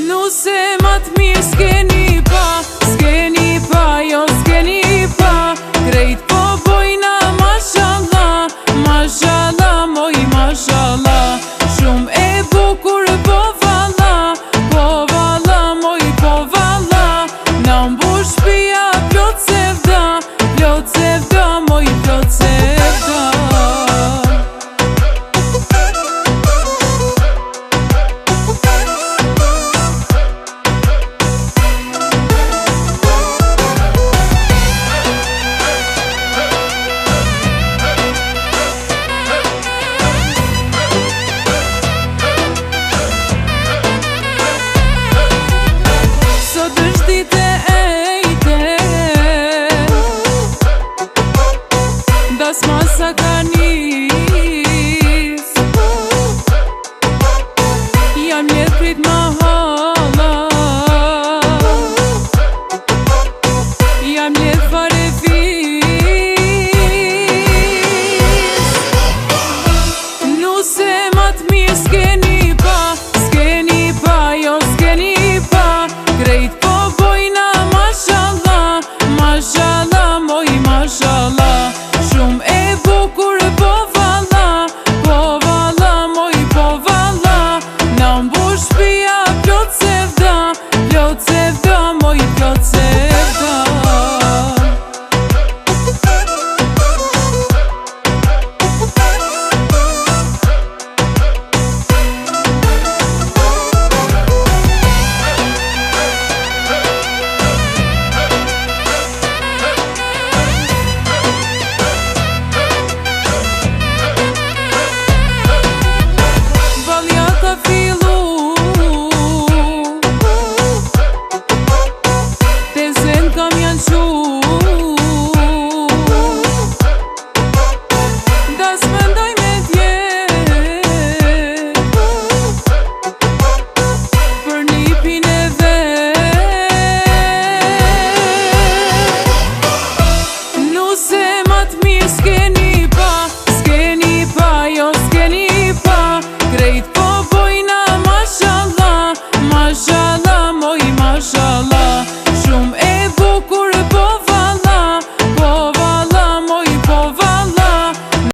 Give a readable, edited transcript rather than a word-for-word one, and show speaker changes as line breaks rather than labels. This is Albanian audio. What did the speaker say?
Nuse ma t'mirë s'keni pa, jo s'keni pa. Krejt po bojna mashallah, mashallah, moj mashallah. Shumë e bukur po valla, moj po valla. Na mbush shpia plot sevda, moj plot sevda. Das masa ka nis, jam jet prit ma hala, jam jet fare fis. Nuse ma t'mirë s'keni pa, jo s'keni pa. Krejt po bojna mashallah, mashallah, moj mashallah. Shumë e bukur po valla, moj po valla. Na mbush shpia plot sevda, moj plot sevda.